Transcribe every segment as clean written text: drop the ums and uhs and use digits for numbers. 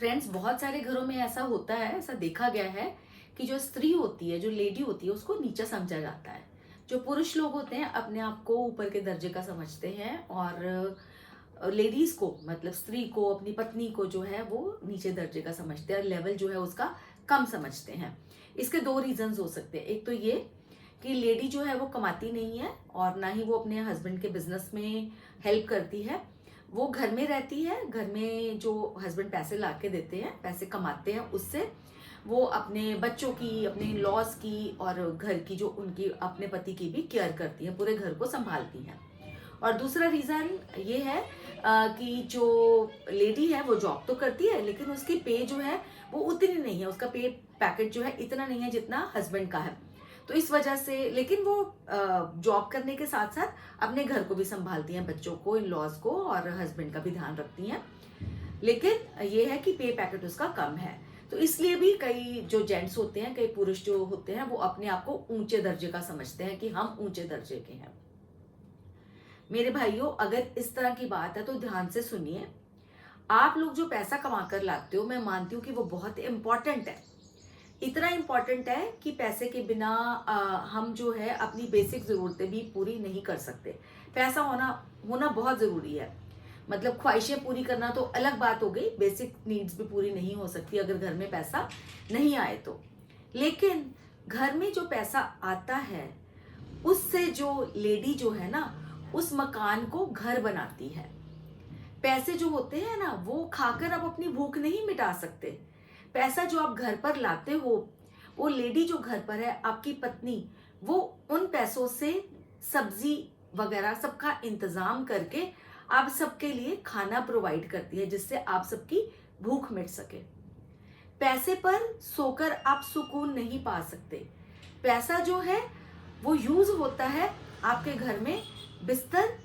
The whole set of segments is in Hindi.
फ्रेंड्स, बहुत सारे घरों में ऐसा होता है, ऐसा देखा गया है कि जो स्त्री होती है, जो लेडी होती है, उसको नीचा समझा जाता है। जो पुरुष लोग होते हैं अपने आप को ऊपर के दर्जे का समझते हैं और लेडीज को, मतलब स्त्री को, अपनी पत्नी को जो है वो नीचे दर्जे का समझते हैं, लेवल जो है उसका कम समझते हैं। इसके दो रीजंस हो सकते हैं। एक तो ये कि लेडी जो है वो कमाती नहीं है और ना ही वो अपने हस्बैंड के बिजनेस में हेल्प करती है। वो घर में रहती है, घर में जो हस्बैंड पैसे ला के देते हैं, पैसे कमाते हैं, उससे वो अपने बच्चों की, अपने लॉस की और घर की, जो उनकी अपने पति की भी केयर करती है, पूरे घर को संभालती हैं। और दूसरा रीजन ये है कि जो लेडी है वो जॉब तो करती है, लेकिन उसकी पे जो है वो उतनी नहीं है, उसका पे पैकेट जो है इतना नहीं है जितना हस्बैंड का है। तो इस वजह से, लेकिन वो जॉब करने के साथ साथ अपने घर को भी संभालती हैं, बच्चों को, इन लॉज को और हस्बैंड का भी ध्यान रखती हैं। लेकिन ये है कि पे पैकेट उसका कम है। तो इसलिए भी कई जो जेंट्स होते हैं, कई पुरुष जो होते हैं, वो अपने आप को ऊंचे दर्जे का समझते हैं कि हम ऊंचे दर्जे के हैं। मेरे भाइयों, अगर इस तरह की बात है तो ध्यान से सुनिए। आप लोग जो पैसा कमा कर लाते हो, मैं मानती हूँ कि वो बहुत इंपॉर्टेंट है। इतना इंपॉर्टेंट है कि पैसे के बिना हम जो है अपनी बेसिक जरूरतें भी पूरी नहीं कर सकते। पैसा होना होना बहुत जरूरी है। मतलब ख्वाहिशें पूरी करना तो अलग बात हो गई, बेसिक नीड्स भी पूरी नहीं हो सकती अगर घर में पैसा नहीं आए तो। लेकिन घर में जो पैसा आता है, उससे जो लेडी जो है ना, उस मकान को घर बनाती है। पैसे जो होते हैं ना, वो खाकर आप अपनी भूख नहीं मिटा सकते। पैसा जो आप घर पर लाते हो, वो लेडी जो घर पर है, आपकी पत्नी, वो उन पैसों से सब्जी वगैरह सबका इंतजाम करके आप सबके लिए खाना प्रोवाइड करती है, जिससे आप सबकी भूख मिट सके। पैसे पर सोकर आप सुकून नहीं पा सकते। पैसा जो है वो यूज होता है आपके घर में बिस्तर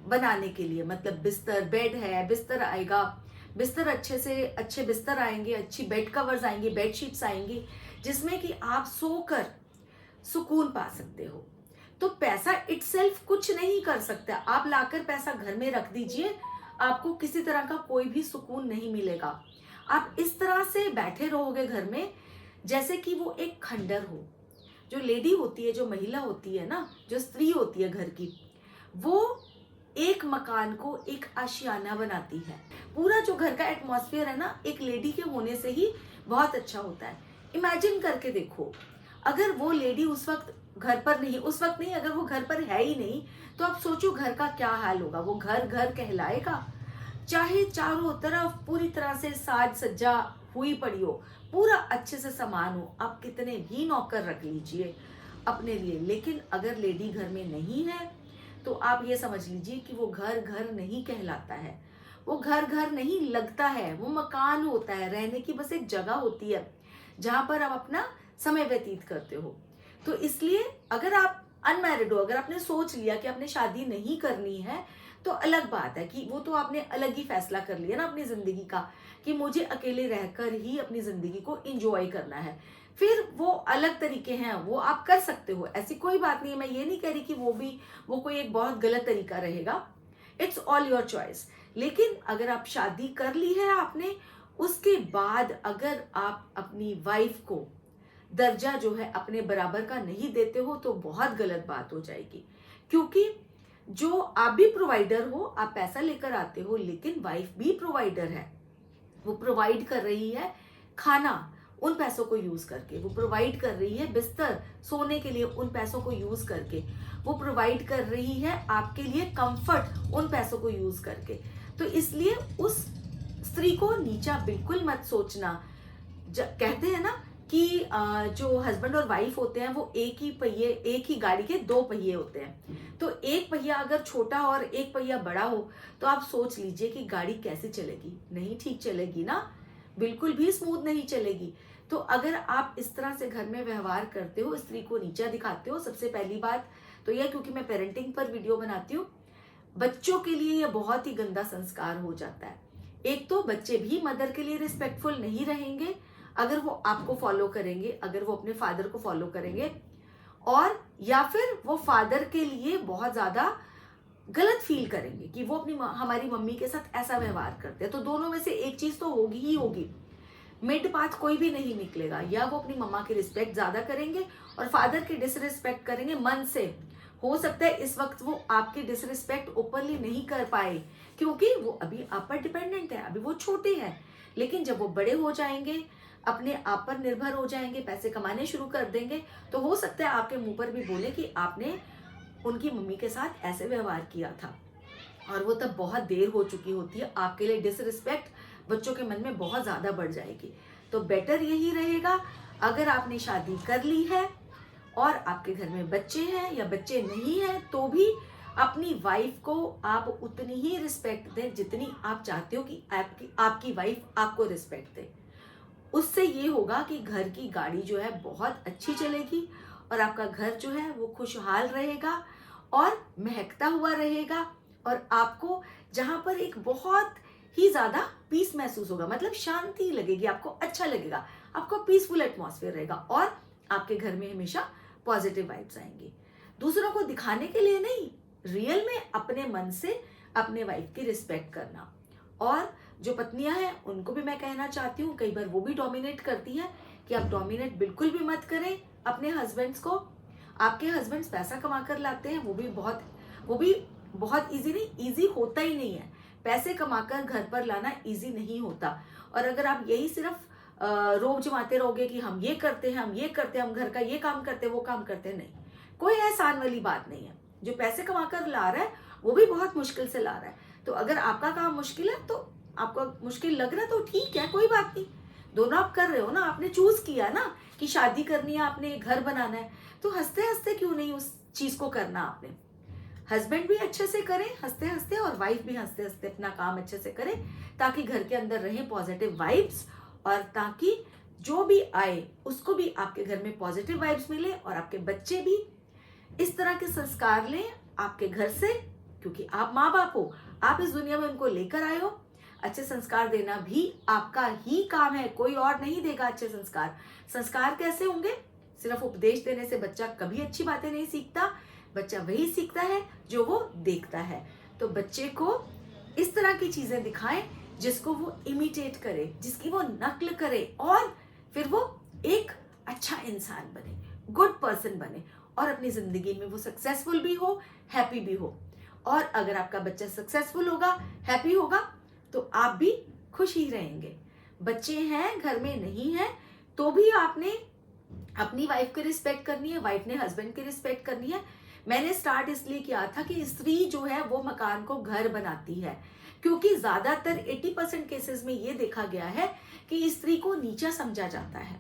बनाने के लिए। मतलब बिस्तर, बेड है, बिस्तर आएगा, बिस्तर अच्छे से अच्छे बिस्तर आएंगे, अच्छी बेड कवर्स आएंगे, बेड शीट्स आएंगी, जिसमें कि आप सोकर सुकून पा सकते हो। तो पैसा इटसेल्फ कुछ नहीं कर सकता। आप लाकर पैसा घर में रख दीजिए, आपको किसी तरह का कोई भी सुकून नहीं मिलेगा। आप इस तरह से बैठे रहोगे घर में जैसे कि वो एक खंडर हो। जो लेडी होती है, जो महिला होती है ना, जो स्त्री होती है घर की, वो एक मकान को एक आशियाना बनाती है। पूरा जो घर का एटमॉस्फेयर है ना, एक लेडी के होने से ही बहुत अच्छा होता है। इमेजिन करके देखो, अगर वो लेडी उस वक्त घर पर नहीं, उस वक्त नहीं, अगर वो घर पर है ही नहीं, तो आप सोचो घर का क्या हाल होगा। वो घर घर कहलाएगा। चाहे चारों तरफ पूरी तरह से साज सज्जा हुई पड़ी हो, पूरा अच्छे से सामान हो, आप कितने भी नौकर रख लीजिए अपने लिए, लेकिन अगर लेडी घर में नहीं है तो आप ये समझ लीजिए कि वो घर घर नहीं कहलाता है। वो घर घर नहीं लगता है, वो मकान होता है, रहने की बस एक जगह होती है जहां पर आप अपना समय व्यतीत करते हो। तो इसलिए अगर आप अनमैरिड हो, अगर आपने सोच लिया कि आपने शादी नहीं करनी है, तो अलग बात है कि वो तो आपने अलग ही फैसला कर लिया ना अपनी जिंदगी का, कि मुझे अकेले रहकर ही अपनी जिंदगी को एंजॉय करना है। फिर वो अलग तरीके हैं, वो आप कर सकते हो, ऐसी कोई बात नहीं है। मैं ये नहीं कह रही कि वो कोई एक बहुत गलत तरीका रहेगा। It's all your choice. लेकिन अगर आप शादी कर ली है आपने, उसके बाद अगर आप अपनी वाइफ को दर्जा जो है अपने बराबर का नहीं देते हो, तो बहुत गलत बात हो जाएगी। क्योंकि जो आप भी प्रोवाइडर हो, आप पैसा लेकर आते हो, लेकिन वाइफ भी प्रोवाइडर है। वो प्रोवाइड कर रही है खाना उन पैसों को यूज करके, वो प्रोवाइड कर रही है बिस्तर सोने के लिए उन पैसों को यूज करके, वो प्रोवाइड कर रही है आपके लिए कंफर्ट उन पैसों को यूज करके। तो इसलिए उस स्त्री को नीचा बिल्कुल मत सोचना। कहते हैं ना कि जो हस्बैंड और वाइफ होते हैं वो एक ही पहिए, एक ही गाड़ी के दो पहिए होते हैं। तो एक पहिया अगर छोटा और एक पहिया बड़ा हो, तो आप सोच लीजिए कि गाड़ी कैसे चलेगी। नहीं ठीक चलेगी ना, बिल्कुल भी स्मूथ नहीं चलेगी। तो अगर आप इस तरह से घर में व्यवहार करते हो, स्त्री को नीचा दिखाते हो, सबसे पहली बात तो यह, क्योंकि मैं पेरेंटिंग पर वीडियो बनाती हूँ, बच्चों के लिए यह बहुत ही गंदा संस्कार हो जाता है। एक तो बच्चे भी मदर के लिए रिस्पेक्टफुल नहीं रहेंगे अगर वो आपको फॉलो करेंगे, अगर वो अपने फादर को फॉलो करेंगे, और या फिर वो फादर के लिए बहुत ज्यादा गलत फील करेंगे कि वो अपनी हमारी मम्मी के साथ ऐसा व्यवहार करते हैं। तो दोनों में से एक चीज तो होगी ही होगी, मिड पाथ कोई भी नहीं निकलेगा। या वो अपनी मम्मा की रिस्पेक्ट ज्यादा करेंगे और फादर की डिसरिस्पेक्ट करेंगे मन से। हो सकता है इस वक्त वो आपकी डिसरिस्पेक्ट ओपनली नहीं कर पाए क्योंकि वो अभी आप पर डिपेंडेंट है, अभी वो छोटे हैं। लेकिन जब वो बड़े हो जाएंगे, अपने आप पर निर्भर हो जाएंगे, पैसे कमाने शुरू कर देंगे, तो हो सकता है आपके मुंह पर भी बोले कि आपने उनकी मम्मी के साथ ऐसे व्यवहार किया था। और वो तब बहुत देर हो चुकी होती है, आपके लिए डिसरिस्पेक्ट बच्चों के मन में बहुत ज्यादा बढ़ जाएगी। तो बेटर यही रहेगा, अगर आपने शादी कर ली है और आपके घर में बच्चे हैं या बच्चे नहीं हैं, तो भी अपनी वाइफ को आप उतनी ही रिस्पेक्ट दें जितनी आप चाहते हो कि आपकी वाइफ आपको रिस्पेक्ट दे। उससे ये होगा कि घर की गाड़ी जो है बहुत अच्छी चलेगी और आपका घर जो है वो खुशहाल रहेगा और महकता हुआ रहेगा। और आपको जहां पर एक बहुत ही ज्यादा पीस महसूस होगा, मतलब शांति लगेगी, आपको अच्छा लगेगा, आपको पीसफुल एटमॉस्फेयर रहेगा और आपके घर में हमेशा पॉजिटिव वाइब्स आएंगी। दूसरों को दिखाने के लिए नहीं, रियल में अपने मन से अपने वाइफ की रिस्पेक्ट करना। और जो पत्नियां हैं उनको भी मैं कहना चाहती हूँ, कई बार वो भी डोमिनेट करती हैं, कि आप डोमिनेट बिल्कुल भी मत करें अपने हस्बैंड्स को। आपके हस्बैंड्स पैसा कमा कर लाते हैं, वो भी बहुत इजी नहीं, इजी होता ही नहीं है। पैसे कमाकर घर पर लाना इजी नहीं होता। और अगर आप यही सिर्फ रोब जमाते रहोगे कि हम ये करते हैं, हम ये करते हैं, हम घर का ये काम करते हैं, वो काम करते हैं, नहीं, कोई आसान वाली बात नहीं है। जो पैसे कमाकर ला रहा है वो भी बहुत मुश्किल से ला रहा है। तो अगर आपका काम मुश्किल है, तो आपको मुश्किल लग रहा है, तो ठीक है, कोई बात नहीं। दोनों आप कर रहे हो ना, आपने चूज किया ना कि शादी करनी है, आपने घर बनाना है, तो हंसते हंसते क्यों नहीं उस चीज को करना आपने। हस्बैंड भी अच्छे से करे हंसते हंसते और वाइफ भी हंसते हंसते अपना काम अच्छे से करे, ताकि घर के अंदर रहे पॉजिटिव वाइब्स और ताकि जो भी आए उसको भी आपके घर में पॉजिटिव वाइब्स मिले और आपके बच्चे भी इस तरह के संस्कार लें आपके घर से, क्योंकि आप माँ बाप हो, आप इस दुनिया में उनको लेकर आए हो। अच्छे संस्कार देना भी आपका ही काम है, कोई और नहीं देगा अच्छे संस्कार। संस्कार कैसे होंगे? सिर्फ उपदेश देने से बच्चा कभी अच्छी बातें नहीं सीखता, बच्चा वही सीखता है जो वो देखता है। तो बच्चे को इस तरह की चीजें दिखाएं जिसको वो इमिटेट करे, जिसकी वो नकल करे और फिर वो एक अच्छा इंसान बने, गुड पर्सन बने और अपनी जिंदगी में वो सक्सेसफुल भी हो, हैप्पी भी हो। और अगर आपका बच्चा सक्सेसफुल होगा, हैप्पी होगा, तो आप भी खुश ही रहेंगे। बच्चे हैं घर में नहीं है तो भी आपने अपनी वाइफ की रिस्पेक्ट करनी है, वाइफ ने हस्बैंड की रिस्पेक्ट करनी है। मैंने स्टार्ट इसलिए किया था कि स्त्री जो है वो मकान को घर बनाती है, क्योंकि ज्यादातर 80% केसेस में ये देखा गया है कि स्त्री को नीचा समझा जाता है,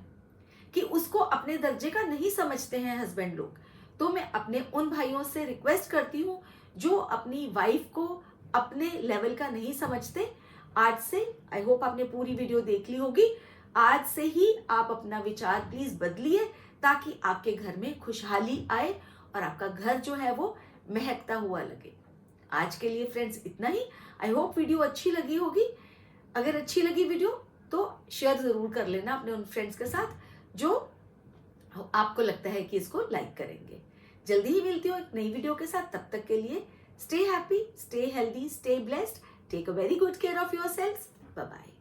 कि उसको अपने दर्जे का नहीं समझते हैं हस्बैंड लोग। तो मैं अपने उन भाइयों से रिक्वेस्ट करती हूँ जो अपनी वाइफ को अपने लेवल का नहीं समझते, आज से, आई होप आपने पूरी वीडियो देख ली होगी, आज से ही आप अपना विचार प्लीज बदलिए, ताकि आपके घर में खुशहाली आए और आपका घर जो है वो महकता हुआ लगे। आज के लिए फ्रेंड्स इतना ही। आई होप वीडियो अच्छी लगी होगी। अगर अच्छी लगी वीडियो तो शेयर जरूर कर लेना अपने उन फ्रेंड्स के साथ जो आपको लगता है कि इसको लाइक करेंगे। जल्दी ही मिलती हूँ एक नई वीडियो के साथ, तब तक के लिए stay happy, stay healthy, stay blessed, take a very good care of yourselves. Bye bye.